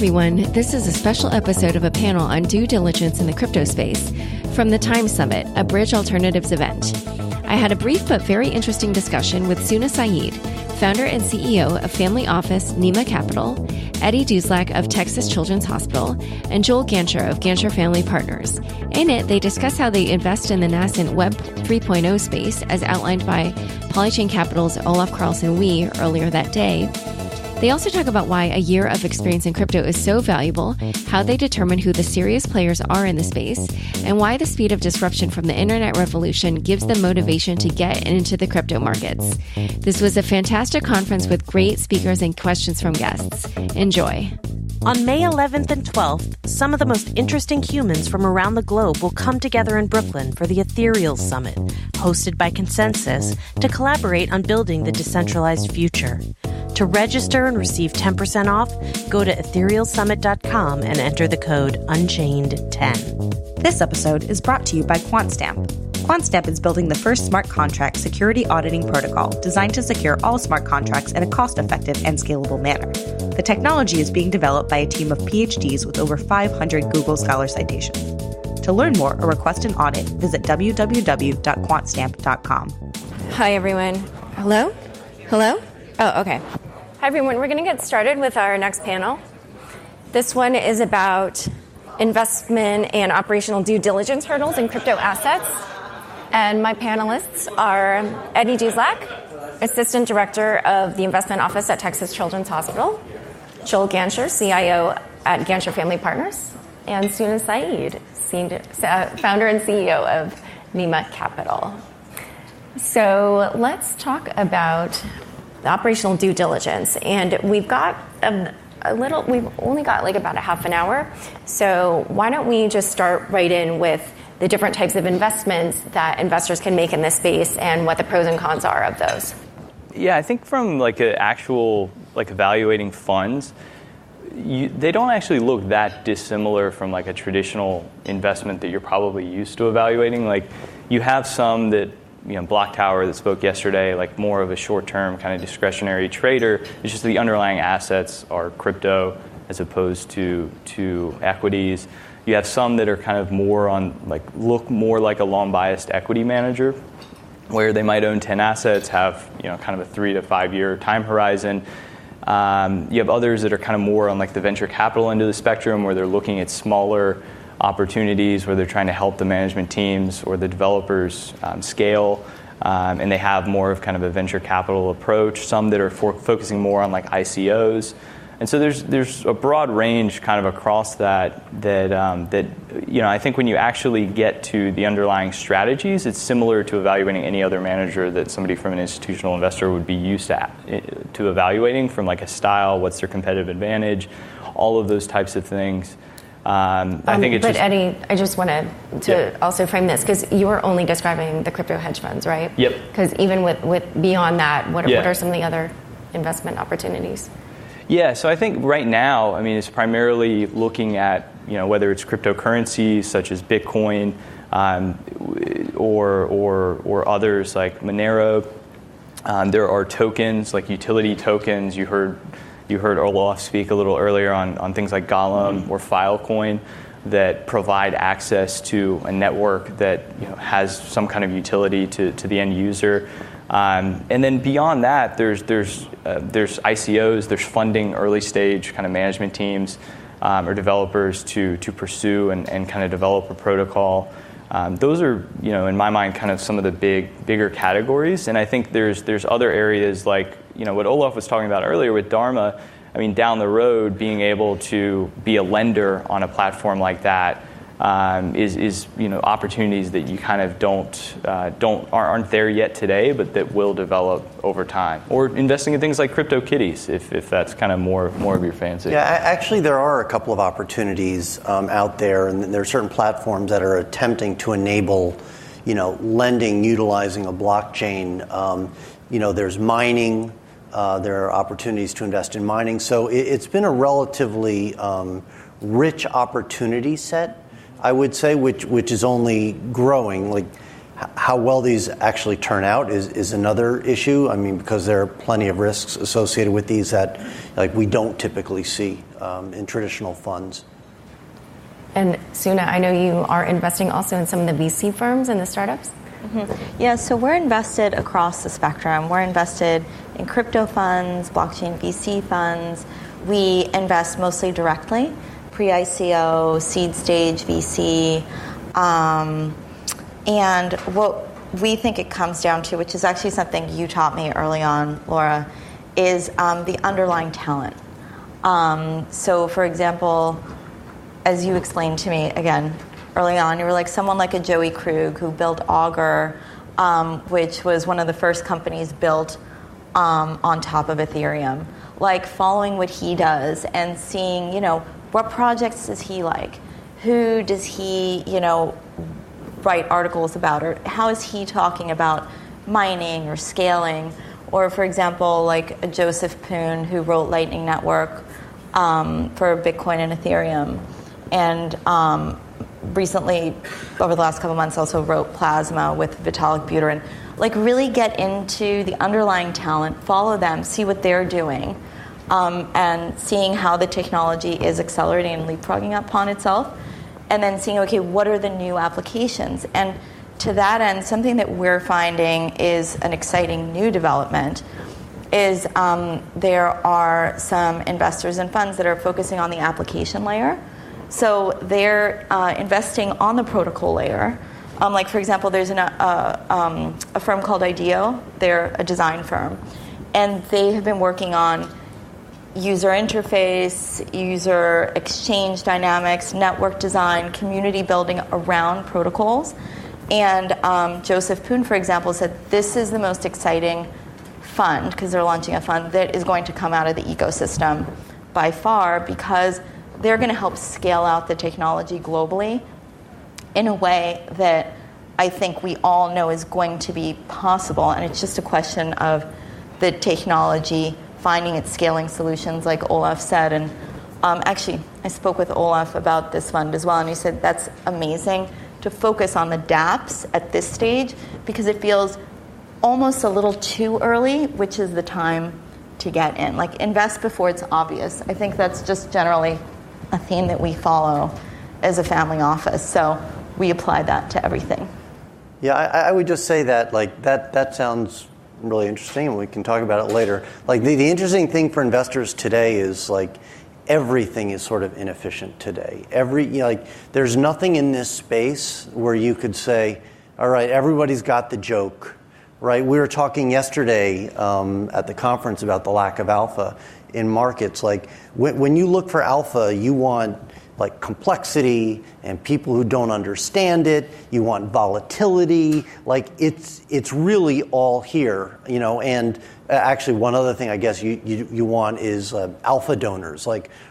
everyone. This is a special episode of a panel on due diligence in the crypto space from the Time Summit, a Bridge Alternatives event. I had a brief but very interesting discussion with Suna Said, founder and CEO of family office Nima Capital, Eddie Duszlak of Texas Children's Hospital, and Joel Gantcher of Gantcher Family Partners. In it, they discuss how they invest in the nascent Web 3.0 space, as outlined by Unchained Capital's Olaf Carlson Wee earlier that day. They also talk about why a year of experience in crypto is so valuable, how they determine who the serious players are in the space, and why the speed of disruption from the internet revolution gives them motivation to get into the crypto markets. This was a fantastic conference with great speakers and questions from guests. Enjoy. On May 11th and 12th, some of the most interesting humans from around the globe will come together in Brooklyn for the Ethereal Summit, hosted by Consensus, to collaborate on building the decentralized future. To register and receive 10% off, go to etherealsummit.com and enter the code Unchained10. This episode is brought to you by QuantStamp. QuantStamp is building the first smart contract security auditing protocol designed to secure all smart contracts in a cost-effective and scalable manner. The technology is being developed by a team of PhDs with over 500 Google Scholar citations. To learn more or request an audit, visit www.quantstamp.com. Hi, everyone. Hello? Hello? Oh, okay. Hi, everyone. We're going to get started with our next panel. This one is about investment and operational due diligence hurdles in crypto assets. And my panelists are Eddie Duszlak, Assistant Director of the Investment Office at Texas Children's Hospital, Joel Gantcher, CIO at Gantcher Family Partners, and Suna Said, founder and CEO of Nima Capital. So let's talk about the operational due diligence. And we've got we've only got like about a half an hour. So why don't we just start right in with the different types of investments that investors can make in this space and what the pros and cons are of those. Yeah, I think from like an actual evaluating funds, they don't actually look that dissimilar from like a traditional investment that you're probably used to evaluating. Like you have some that, Block Tower that spoke yesterday, like more of a short-term kind of discretionary trader. It's just the underlying assets are crypto as opposed to equities. You have some that are kind of more on look more like a long biased equity manager, where they might own 10 assets, have kind of a 3 to 5 year time horizon. You have others that are kind of more on like the venture capital end of the spectrum, where they're looking at smaller opportunities, where they're trying to help the management teams or the developers scale, and they have more of kind of a venture capital approach. Some that are focusing more on like ICOs. And so there's a broad range kind of across that I think when you actually get to the underlying strategies, it's similar to evaluating any other manager that somebody from an institutional investor would be used to evaluating, from like a style, what's their competitive advantage, all of those types of things. I think it's Eddie, I just wanted to also frame this, because you are only describing the crypto hedge funds, right? Yep. Because even with beyond that, what are some of the other investment opportunities? Yeah, so I think right now, it's primarily looking at, whether it's cryptocurrencies such as Bitcoin, or others like Monero. There are tokens like utility tokens. You heard Olaf speak a little earlier on things like Golem or Filecoin that provide access to a network that has some kind of utility to the end user. And then beyond that, there's ICOs, there's funding early stage kind of management teams or developers to pursue and kind of develop a protocol. Those are, in my mind, kind of some of the bigger categories. And I think there's other areas like, what Olaf was talking about earlier with Dharma. Down the road, being able to be a lender on a platform like that is opportunities that you kind of aren't there yet today, but that will develop over time. Or investing in things like CryptoKitties, if that's kind of more of your fancy. Yeah, actually, there are a couple of opportunities out there, and there are certain platforms that are attempting to enable, lending utilizing a blockchain. There's mining. There are opportunities to invest in mining. So it's been a relatively rich opportunity set, I would say, which is only growing. Like How well these actually turn out is another issue. I mean, because there are plenty of risks associated with these that we don't typically see in traditional funds. And Suna, I know you are investing also in some of the VC firms and the startups. Mm-hmm. Yeah, so we're invested across the spectrum. We're invested in crypto funds, blockchain VC funds. We invest mostly directly, pre-ICO, seed stage VC. And what we think it comes down to, which is actually something you taught me early on, Laura, is the underlying talent. So, for example, as you explained to me, again, early on, you were like someone like a Joey Krug who built Augur, which was one of the first companies built on top of Ethereum. Like following what he does and seeing, what projects does he like? Who does he, write articles about, or how is he talking about mining or scaling? Or, for example, like a Joseph Poon who wrote Lightning Network for Bitcoin and Ethereum. And recently, over the last couple months, also wrote Plasma with Vitalik Buterin. Like really get into the underlying talent, follow them, see what they're doing, and seeing how the technology is accelerating and leapfrogging upon itself. And then seeing, okay, what are the new applications? And to that end, something that we're finding is an exciting new development is there are some investors and funds that are focusing on the application layer. So they're investing on the protocol layer. Like, for example, there's a firm called IDEO. They're a design firm. And they have been working on user interface, user exchange dynamics, network design, community building around protocols. And Joseph Poon, for example, said this is the most exciting fund, because they're launching a fund that is going to come out of the ecosystem by far, because they're going to help scale out the technology globally in a way that I think we all know is going to be possible. And it's just a question of the technology finding its scaling solutions, like Olaf said. And actually, I spoke with Olaf about this fund as well, and he said that's amazing to focus on the dApps at this stage, because it feels almost a little too early, which is the time to get in. Like, invest before it's obvious. I think that's just generally a theme that we follow as a family office. So we apply that to everything. Yeah, I would just say that, that sounds really interesting, and we can talk about it later. The interesting thing for investors today is everything is sort of inefficient today. There's nothing in this space where you could say, all right, everybody's got the joke, right? We were talking yesterday at the conference about the lack of alpha in markets. When you look for alpha, you want complexity and people who don't understand it. You want volatility. It's really all here, And actually, one other thing I guess you want is alpha donors,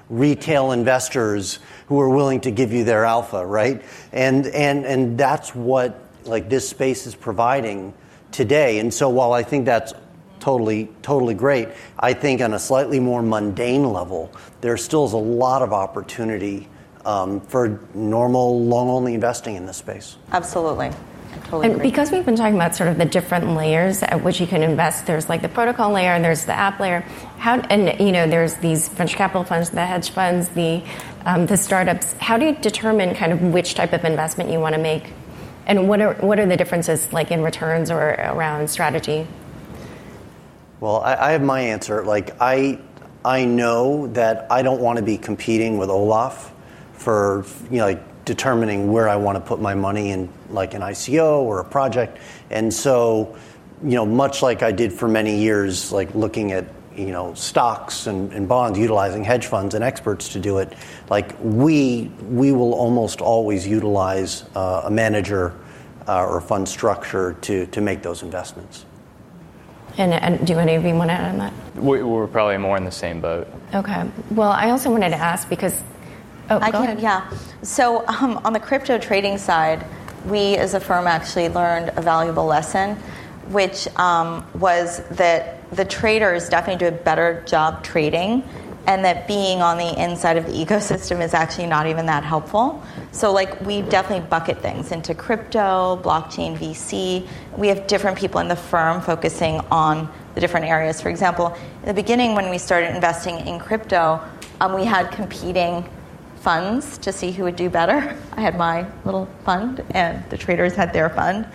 retail investors who are willing to give you their alpha, right? And that's what this space is providing today. And so while I think that's totally great, I think on a slightly more mundane level, there still is a lot of opportunity for normal long-only investing in this space. Absolutely. Totally and agree. Because we've been talking about sort of the different layers at which you can invest, there's the protocol layer and there's the app layer. There's these venture capital funds, the hedge funds, the startups. How do you determine kind of which type of investment you want to make, and what are the differences in returns or around strategy? Well, I have my answer. I know that I don't want to be competing with Olaf for determining where I want to put my money in, an ICO or a project. And so, much like I did for many years, looking at stocks and bonds, utilizing hedge funds and experts to do it, we will almost always utilize a manager or fund structure to make those investments. And do any of you want to add on that? We're probably more in the same boat. Okay. Well, I also wanted to ask because... go ahead. Yeah. So on the crypto trading side, we as a firm actually learned a valuable lesson, which was that the traders definitely do a better job trading and that being on the inside of the ecosystem is actually not even that helpful. So like we definitely bucket things into crypto, blockchain, VC. We have different people in the firm focusing on the different areas. For example, in the beginning when we started investing in crypto, we had competing funds to see who would do better. I had my little fund and the traders had their fund.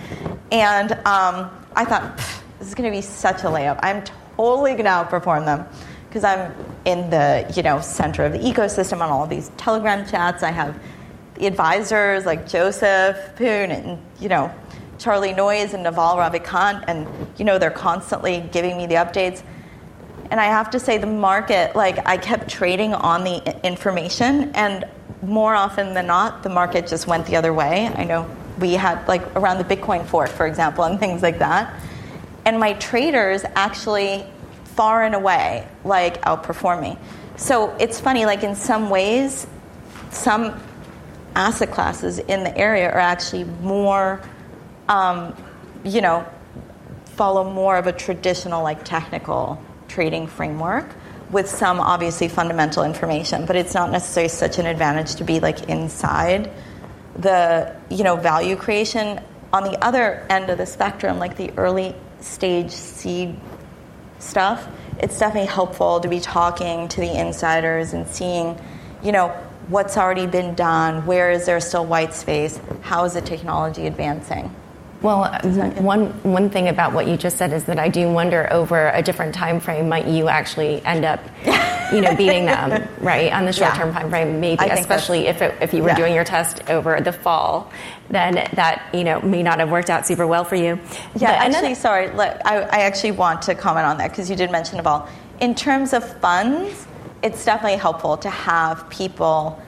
And I thought, this is going to be such a layup. I'm totally going to outperform them because I'm in the center of the ecosystem on all of these Telegram chats. I have the advisors like Joseph Poon and Charlie Noyes and Naval Ravikant, and they're constantly giving me the updates. And I have to say the market, I kept trading on the information, and more often than not, the market just went the other way. I know we had around the Bitcoin fork, for example, and things like that. And my traders actually far and away outperform me. So it's funny, in some ways, some asset classes in the area are actually more, follow more of a traditional technical trading framework with some obviously fundamental information, but it's not necessarily such an advantage to be inside the value creation. On the other end of the spectrum, the early stage seed stuff, it's definitely helpful to be talking to the insiders and seeing what's already been done, where is there still white space, how is the technology advancing. Well, one thing about what you just said is that I do wonder over a different time frame, might you actually end up, beating them, right? On the short-term time frame, maybe, especially if you were doing your test over the fall, then that, may not have worked out super well for you. Yeah, sorry, I actually want to comment on that because you did mention Naval. In terms of funds, it's definitely helpful to have people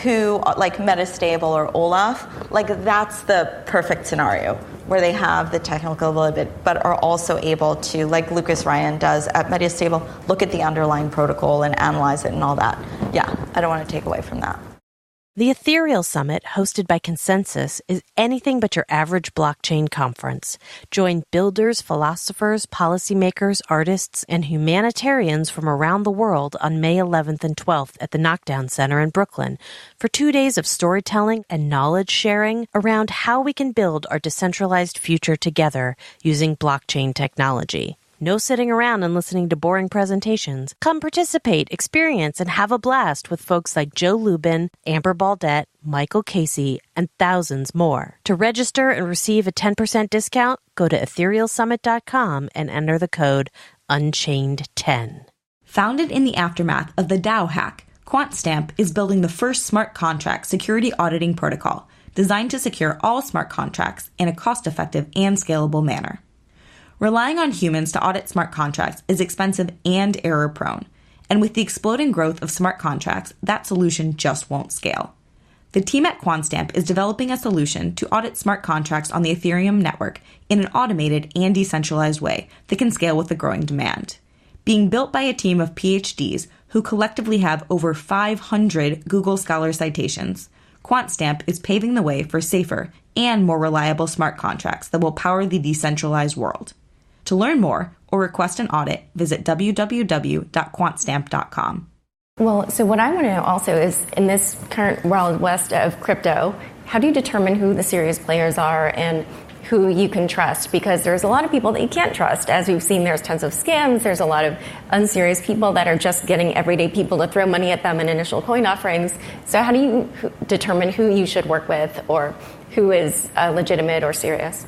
who, Metastable or Olaf, that's the perfect scenario where they have the technical ability, but are also able to, like Lucas Ryan does at Metastable, look at the underlying protocol and analyze it and all that. Yeah, I don't want to take away from that. The Ethereal Summit, hosted by Consensus, is anything but your average blockchain conference. Join builders, philosophers, policymakers, artists, and humanitarians from around the world on May 11th and 12th at the Knockdown Center in Brooklyn for 2 days of storytelling and knowledge sharing around how we can build our decentralized future together using blockchain technology. No sitting around and listening to boring presentations. Come participate, experience, and have a blast with folks like Joe Lubin, Amber Baldette, Michael Casey, and thousands more. To register and receive a 10% discount, go to etherealsummit.com and enter the code Unchained10. Founded in the aftermath of the DAO hack, QuantStamp is building the first smart contract security auditing protocol designed to secure all smart contracts in a cost-effective and scalable manner. Relying on humans to audit smart contracts is expensive and error-prone, and with the exploding growth of smart contracts, that solution just won't scale. The team at QuantStamp is developing a solution to audit smart contracts on the Ethereum network in an automated and decentralized way that can scale with the growing demand. Being built by a team of PhDs who collectively have over 500 Google Scholar citations, QuantStamp is paving the way for safer and more reliable smart contracts that will power the decentralized world. To learn more or request an audit, visit www.quantstamp.com. Well, so what I want to know also is, in this current wild west of crypto, how do you determine who the serious players are and who you can trust? Because there's a lot of people that you can't trust. As we've seen, there's tons of scams. There's a lot of unserious people that are just getting everyday people to throw money at them in initial coin offerings. So how do you determine who you should work with or who is legitimate or serious?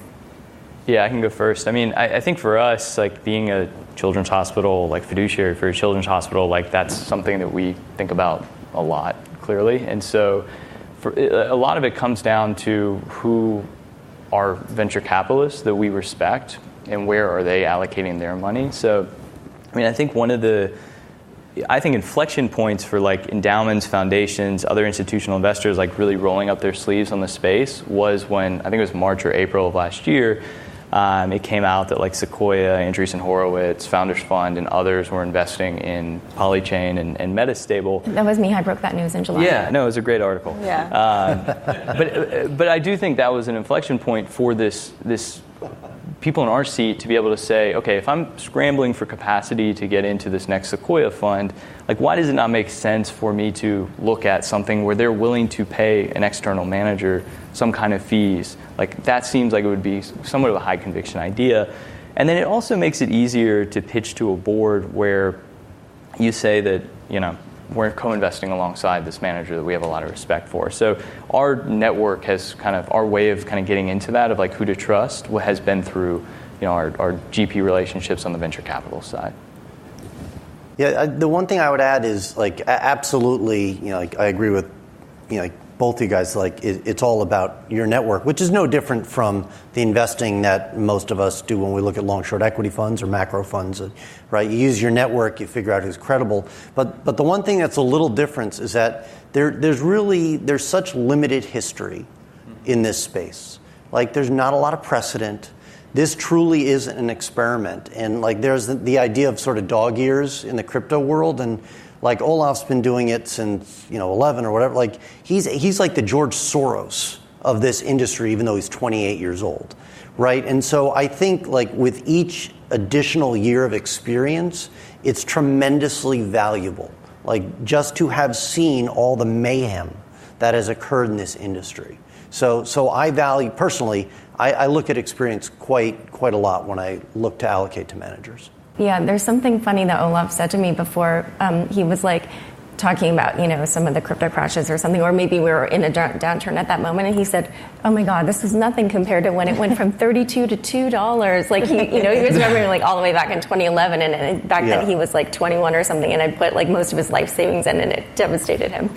Yeah, I can go first. I mean, I think for us, being a children's hospital, fiduciary for a children's hospital, that's something that we think about a lot, clearly. And so a lot of it comes down to who are venture capitalists that we respect and where are they allocating their money. So, I mean, I think one of the inflection points for endowments, foundations, other institutional investors really rolling up their sleeves on the space was when, I think it was March or April of last year, it came out that Sequoia, Andreessen Horowitz, Founders Fund, and others were investing in Polychain and Metastable. That was me. I broke that news in July. Yeah, no, it was a great article. Yeah. But I do think that was an inflection point for this people in our seat to be able to say, okay, if I'm scrambling for capacity to get into this next Sequoia fund, like why does it not make sense for me to look at something where they're willing to pay an external manager some kind of fees? Like that seems like it would be somewhat of a high conviction idea. And then it also makes it easier to pitch to a board where you say that, we're co-investing alongside this manager that we have a lot of respect for. So our network has our way of getting into that of like who to trust has been through, our GP relationships on the venture capital side. Yeah, the one thing I would add is like absolutely, I agree with, both of you guys. Like it's all about your network, which is no different from the investing that most of us do when we look at long-short equity funds or macro funds, right? You use your network, you figure out who's credible. But the one thing that's a little different is that there's such limited history in this space. Like there's not a lot of precedent. This truly is an experiment, and like there's the idea of sort of dog years in the crypto world, and like Olaf's been doing it since 11 or whatever. Like he's like the George Soros of this industry, even though he's 28 years old, right? And so I think like with each additional year of experience, it's tremendously valuable. Like just to have seen all the mayhem that has occurred in this industry. So I value personally. I look at experience quite a lot when I look to allocate to managers. Yeah, there's something funny that Olaf said to me before. He was like talking about, some of the crypto crashes or something, or maybe we were in a downturn at that moment, and he said, "Oh my God, this was nothing compared to when it went from $32 to $2." Like he was remembering like all the way back in 2011, and back then he was like 21 or something, and I'd put like most of his life savings in, and it devastated him.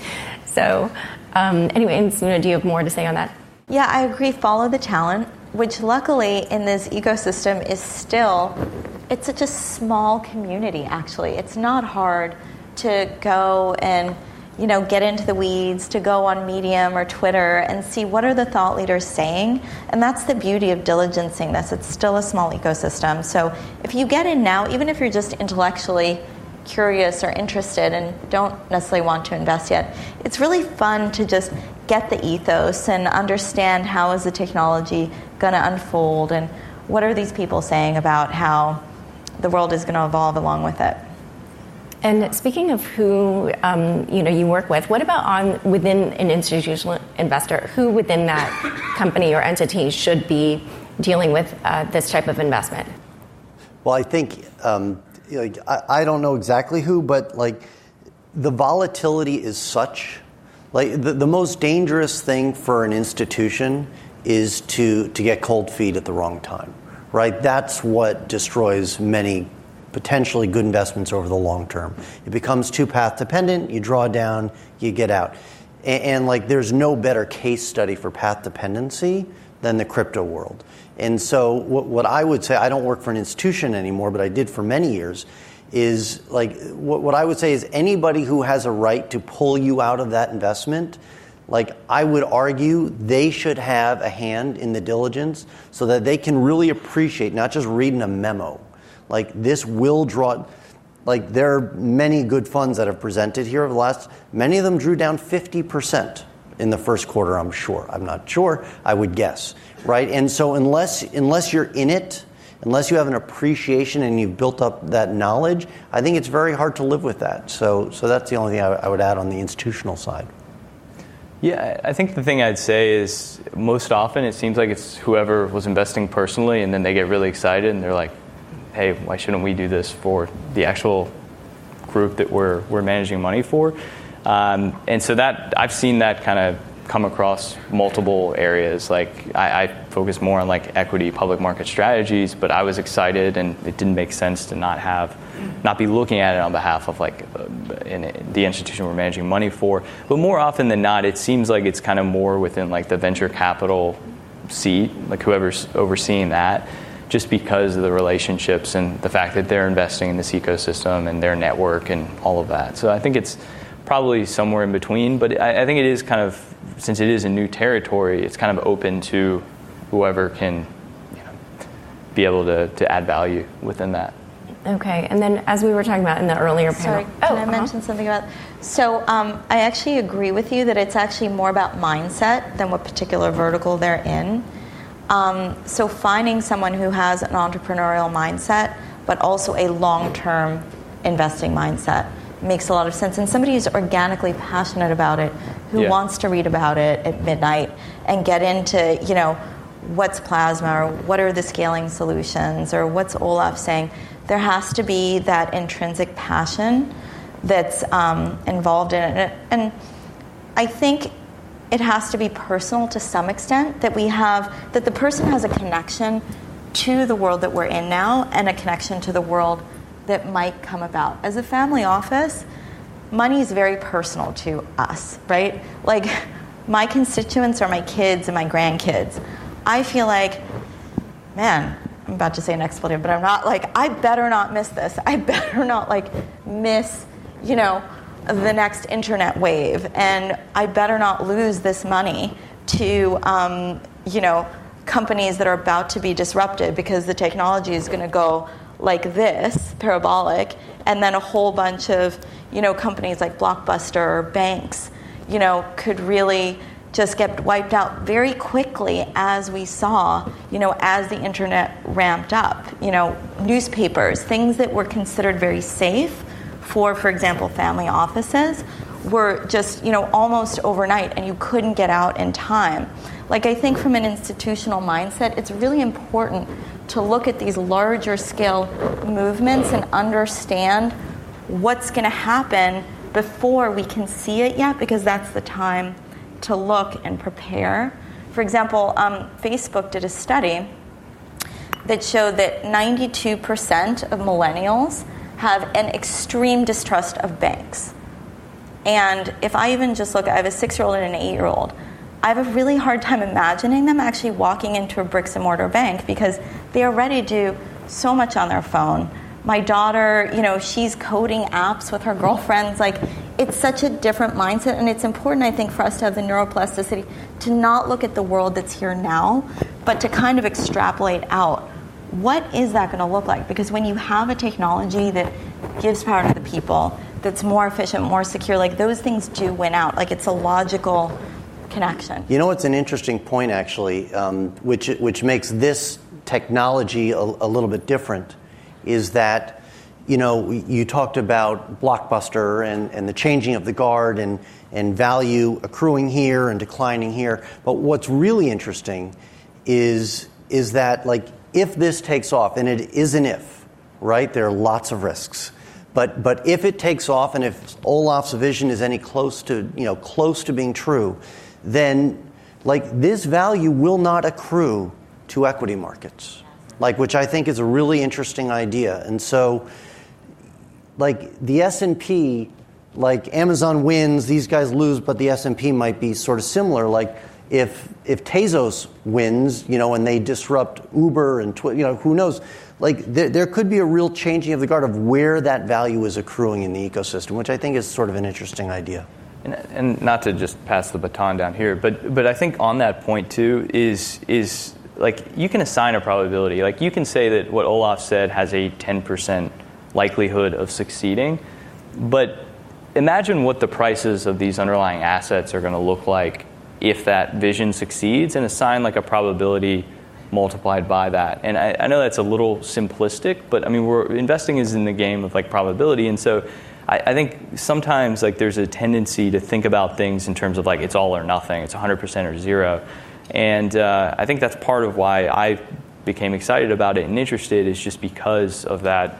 So anyway, and Suna, do you have more to say on that? Yeah, I agree. Follow the talent, which luckily in this ecosystem is still, it's such a small community, actually. It's not hard to go and, get into the weeds, to go on Medium or Twitter and see what are the thought leaders saying. And that's the beauty of diligencing this. It's still a small ecosystem. So if you get in now, even if you're just intellectually curious or interested and don't necessarily want to invest yet, it's really fun to just get the ethos and understand how is the technology going to unfold and what are these people saying about how the world is going to evolve along with it. And speaking of who you work with, what about within an institutional investor? Who within that company or entity should be dealing with this type of investment? Well, I think I don't know exactly who, but like the volatility is such. Like the most dangerous thing for an institution is to get cold feet at the wrong time, right? That's what destroys many potentially good investments over the long term. It becomes too path dependent, you draw down, you get out. And like there's no better case study for path dependency than the crypto world. And so what I would say, I don't work for an institution anymore, but I did for many years, is like what I would say is anybody who has a right to pull you out of that investment, like I would argue they should have a hand in the diligence so that they can really appreciate not just reading a memo. Like this will draw, like there are many good funds that have presented here over the last, many of them drew down 50% in the first quarter, I'm sure. I'm not sure, I would guess, right? And so unless you're in it, unless you have an appreciation and you've built up that knowledge, I think it's very hard to live with that. So that's the only thing I would add on the institutional side. Yeah, I think the thing I'd say is most often it seems like it's whoever was investing personally, and then they get really excited and they're like, hey, why shouldn't we do this for the actual group that we're managing money for? And so that I've seen that kind of come across multiple areas. Like I focus more on like equity public market strategies, but I was excited and it didn't make sense to not be looking at it on behalf of like the institution we're managing money for. But more often than not, it seems like it's kind of more within like the venture capital seat, like whoever's overseeing that, just because of the relationships and the fact that they're investing in this ecosystem and their network and all of that. So I think it's probably somewhere in between, but I think it is kind of, since it is a new territory, it's kind of open to whoever can be able to add value within that. Okay, and then as we were talking about in the earlier panel. Sorry, can I mention something about? So I actually agree with you that it's actually more about mindset than what particular vertical they're in. So finding someone who has an entrepreneurial mindset, but also a long-term investing mindset makes a lot of sense. And somebody who's organically passionate about it, who wants to read about it at midnight and get into, what's plasma, or what are the scaling solutions, or what's Olaf saying. There has to be that intrinsic passion that's involved in it. And I think it has to be personal to some extent, that the person has a connection to the world that we're in now and a connection to the world that might come about. As a family office, money is very personal to us, right? Like, my constituents are my kids and my grandkids. I feel like, man, I'm about to say an expletive, but I'm not. Like, I better not miss this. I better not, miss, the next internet wave. And I better not lose this money to, companies that are about to be disrupted, because the technology is going to go like this, parabolic, and then a whole bunch of, companies like Blockbuster or banks, could really just get wiped out very quickly, as we saw, as the internet ramped up. Newspapers, things that were considered very safe for example, family offices, were just, almost overnight, and you couldn't get out in time. I think from an institutional mindset, it's really important to look at these larger scale movements and understand what's going to happen before we can see it yet, because that's the time to look and prepare. For example, Facebook did a study that showed that 92% of millennials have an extreme distrust of banks. And if I even just look, I have a 6-year-old and an 8-year-old, I have a really hard time imagining them actually walking into a bricks and mortar bank, because they already do so much on their phone. My daughter, she's coding apps with her girlfriends. It's such a different mindset, and it's important, I think, for us to have the neuroplasticity to not look at the world that's here now, but to kind of extrapolate out. What is that going to look like? Because when you have a technology that gives power to the people, that's more efficient, more secure, those things do win out. It's a logical connection. It's an interesting point, actually, which makes this technology a little bit different, is that, you talked about Blockbuster and the changing of the guard and value accruing here and declining here. But what's really interesting is that, if this takes off, and it is an if, right? There are lots of risks. But if it takes off, and if Olaf's vision is any close to being true, then this value will not accrue to equity markets, which I think is a really interesting idea. And so, the S&P, Amazon wins, these guys lose, but the S&P might be sort of similar. If Tezos wins, and they disrupt Uber and who knows, there could be a real changing of the guard of where that value is accruing in the ecosystem, which I think is sort of an interesting idea. And not to just pass the baton down here, but I think on that point too is you can assign a probability. You can say that what Olaf said has a 10% likelihood of succeeding, but imagine what the prices of these underlying assets are going to look like if that vision succeeds, and assign a probability multiplied by that. And I know that's a little simplistic, but we're investing is in the game of probability, and so I think sometimes there's a tendency to think about things in terms of it's all or nothing, it's 100% or zero, and I think that's part of why I became excited about it and interested, is just because of that.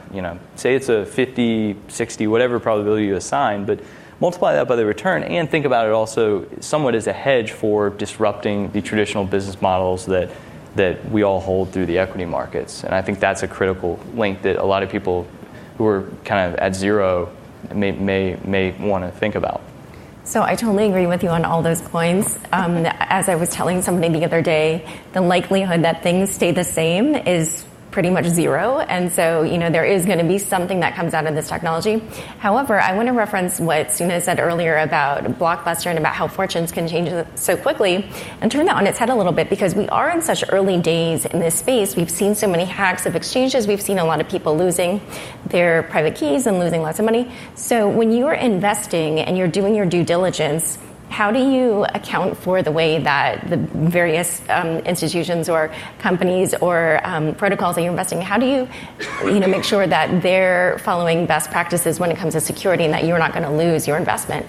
Say it's a 50, 60, whatever probability you assign, but multiply that by the return, and think about it also somewhat as a hedge for disrupting the traditional business models that we all hold through the equity markets. And I think that's a critical link that a lot of people who are kind of at zero may want to think about. So I totally agree with you on all those points. As I was telling somebody the other day, the likelihood that things stay the same is pretty much zero. And so, there is going to be something that comes out of this technology. However, I want to reference what Suna said earlier about Blockbuster and about how fortunes can change so quickly, and turn that on its head a little bit, because we are in such early days in this space. We've seen so many hacks of exchanges. We've seen a lot of people losing their private keys and losing lots of money. So when you're investing and you're doing your due diligence, how do you account for the way that the various institutions or companies or protocols that you're investing in, how do you make sure that they're following best practices when it comes to security and that you're not going to lose your investment?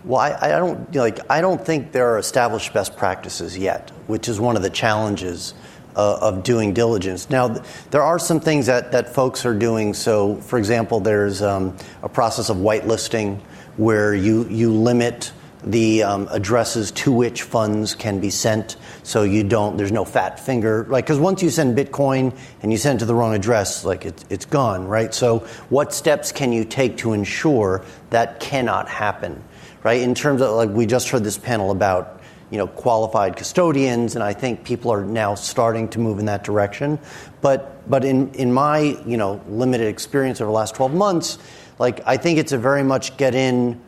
Well, I don't think there are established best practices yet, which is one of the challenges of doing diligence. Now, there are some things that folks are doing. So, for example, there's a process of whitelisting where you limit the addresses to which funds can be sent, so there's no fat finger, because once you send Bitcoin and you send it to the wrong address, it's gone, right? So what steps can you take to ensure that cannot happen, right? In terms of, we just heard this panel about qualified custodians, and I think people are now starting to move in that direction. But in my limited experience over the last 12 months, I think it's a very much get in,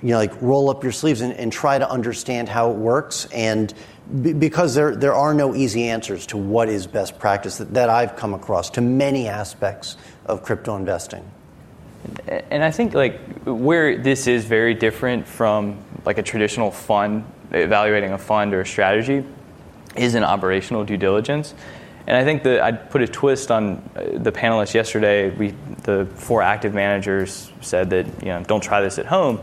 roll up your sleeves and try to understand how it works. And because there are no easy answers to what is best practice that I've come across to many aspects of crypto investing. And I think where this is very different from a traditional fund, evaluating a fund or a strategy, is in operational due diligence. And I think that I'd put a twist on the panelists yesterday. The 4 active managers said that don't try this at home.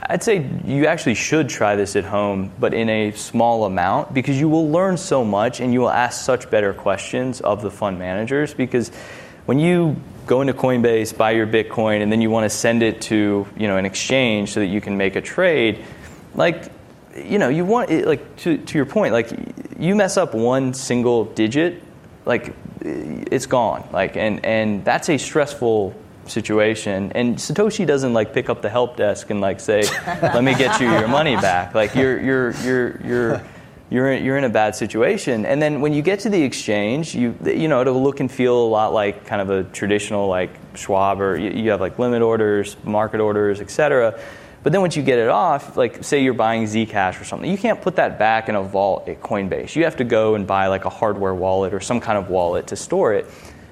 I'd say you actually should try this at home, but in a small amount, because you will learn so much and you will ask such better questions of the fund managers. Because when you go into Coinbase, buy your Bitcoin, and then you want to send it to an exchange so that you can make a trade, you want it, to your point, you mess up one single digit, it's gone, and that's a stressful situation. And Satoshi doesn't pick up the help desk and say, let me get you your money back. You're in a bad situation. And then when you get to the exchange, it'll look and feel a lot like kind of a traditional Schwab, or you have limit orders, market orders, etc. But then once you get it off, say you're buying Zcash or something, you can't put that back in a vault at Coinbase. You have to go and buy a hardware wallet or some kind of wallet to store it.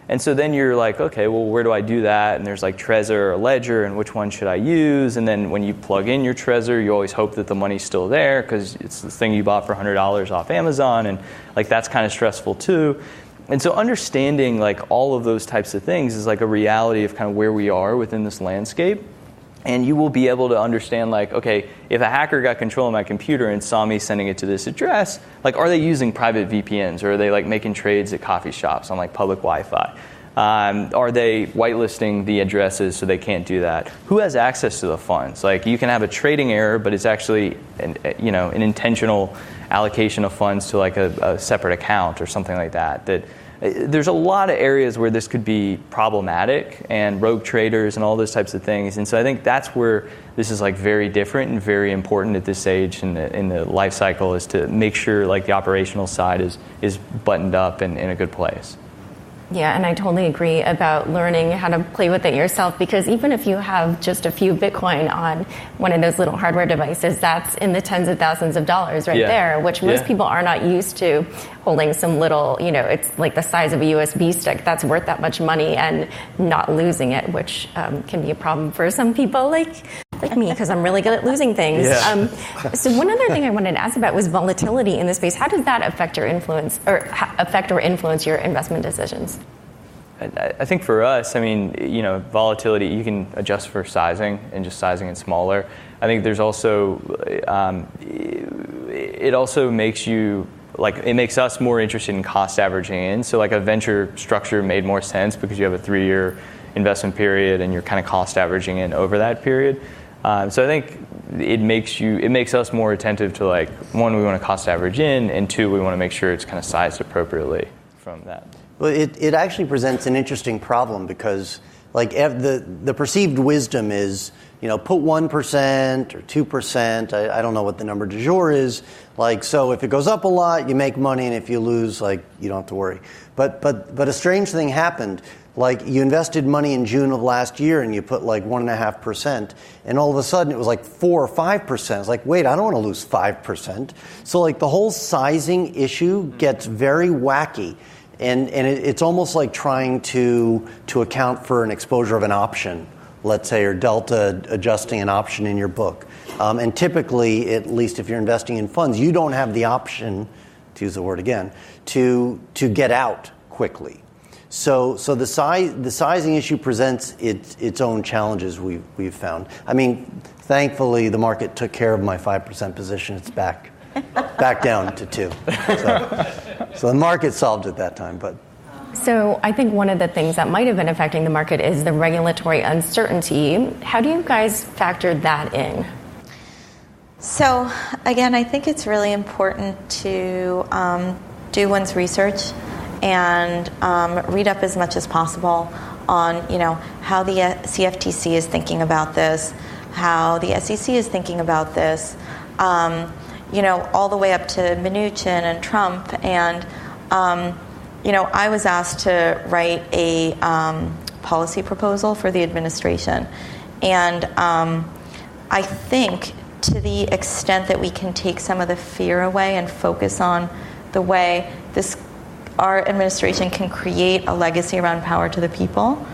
And so then you're okay, well, where do I do that? And there's Trezor or Ledger, and which one should I use? And then when you plug in your Trezor, you always hope that the money's still there because it's the thing you bought for $100 off Amazon, and that's kind of stressful too. And so understanding all of those types of things is a reality of kind of where we are within this landscape. And you will be able to understand, okay, if a hacker got control of my computer and saw me sending it to this address, are they using private VPNs, or are they making trades at coffee shops on public Wi-Fi? Are they whitelisting the addresses so they can't do that? Who has access to the funds? You can have a trading error, but it's actually an intentional allocation of funds to a separate account or something like that. There's a lot of areas where this could be problematic, and rogue traders and all those types of things. And so I think that's where this is very different and very important at this age in the life cycle, is to make sure the operational side is buttoned up and in a good place. Yeah, and I totally agree about learning how to play with it yourself, because even if you have just a few Bitcoin on one of those little hardware devices, that's in the tens of thousands of dollars there, which most people are not used to holding some little, it's the size of a USB stick that's worth that much money and not losing it, which can be a problem for some people like me, because I'm really good at losing things. Yeah. So one other thing I wanted to ask about was volatility in the space. How does that affect or influence your investment decisions? I think for us, volatility, you can adjust for sizing and just sizing it smaller. I think there's also, it also makes you, it makes us more interested in cost averaging in. So a venture structure made more sense because you have a 3-year investment period and you're kind of cost averaging in over that period. So I think it makes us more attentive to one, we want to cost average in, and 2, we want to make sure it's kind of sized appropriately from that. Well, it actually presents an interesting problem because the perceived wisdom is, put 1% or 2%. I don't know what the number du jour is. So if it goes up a lot, you make money, and if you lose, you don't have to worry. But a strange thing happened. You invested money in June of last year and you put 1.5%, and all of a sudden it was 4 or 5%. It's wait, I don't want to lose 5%. So the whole sizing issue gets very wacky, and it's almost like trying to account for an exposure of an option let's say, or delta adjusting an option in your book. And typically, at least if you're investing in funds, you don't have the option, to use the word again, to get out quickly. So the sizing issue presents its own challenges we've found. I mean, thankfully, the market took care of my 5% position. It's back down to 2. So the market solved it that time, but. So I think one of the things that might have been affecting the market is the regulatory uncertainty. How do you guys factor that in? So again, I think it's really important to do one's research and read up as much as possible on, how the CFTC is thinking about this, how the SEC is thinking about this, all the way up to Mnuchin and Trump. And, I was asked to write a policy proposal for the administration. And I think to the extent that we can take some of the fear away and focus on the way our administration can create a legacy around power to the people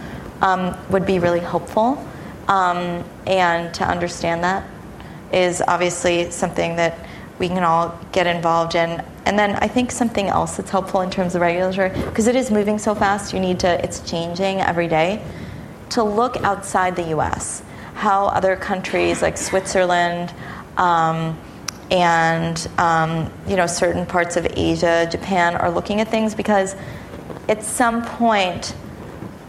would be really helpful. And to understand that is obviously something that we can all get involved in. And then I think something else that's helpful in terms of regulatory, because it is moving so fast, it's changing every day, to look outside the US, how other countries like Switzerland and certain parts of Asia, Japan are looking at things, because at some point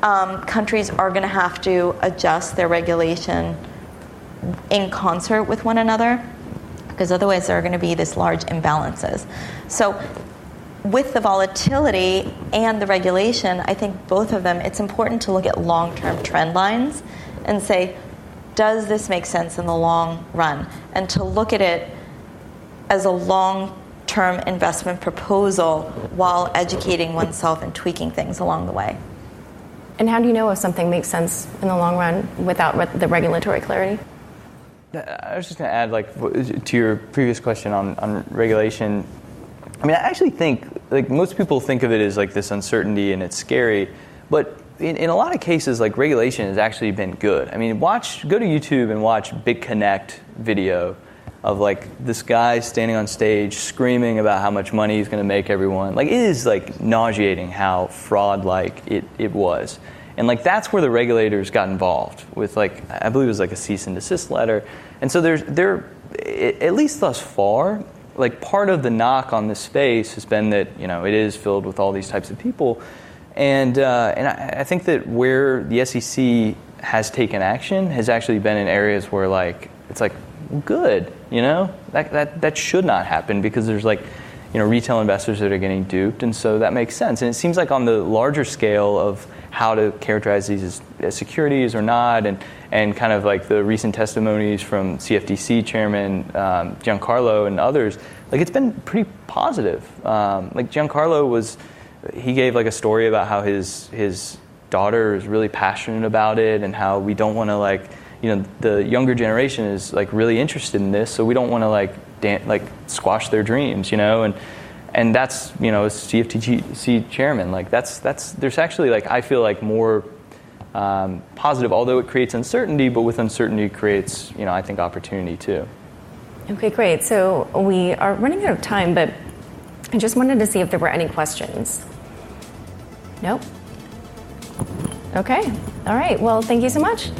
countries are going to have to adjust their regulation in concert with one another, because otherwise there are going to be this large imbalances. So with the volatility and the regulation, I think both of them, it's important to look at long-term trend lines and say, does this make sense in the long run? And to look at it as a long-term investment proposal while educating oneself and tweaking things along the way. And how do you know if something makes sense in the long run without the regulatory clarity? I was just going to add, to your previous question on regulation. I mean, I actually think, most people think of it as this uncertainty and it's scary, but in a lot of cases, regulation has actually been good. I mean, go to YouTube and watch Big Connect video of this guy standing on stage screaming about how much money he's going to make everyone. It is nauseating how fraud-like it was. And that's where the regulators got involved with I believe it was a cease and desist letter. And so there at least thus far, part of the knock on this space has been that it is filled with all these types of people, and I think that where the SEC has taken action has actually been in areas where it's good, that should not happen, because there's retail investors that are getting duped, and so that makes sense. And it seems on the larger scale of how to characterize these as securities or not, and kind of the recent testimonies from CFTC Chairman Giancarlo and others, it's been pretty positive. Giancarlo he gave a story about how his daughter is really passionate about it, and how we don't want to the younger generation is really interested in this, so we don't want to squash their dreams, and that's as CFTC chairman, there's actually I feel more positive, although it creates uncertainty, but with uncertainty it creates I think opportunity too. Okay, great. So we are running out of time, but I just wanted to see if there were any questions. Nope. Okay. All right. Well, thank you so much.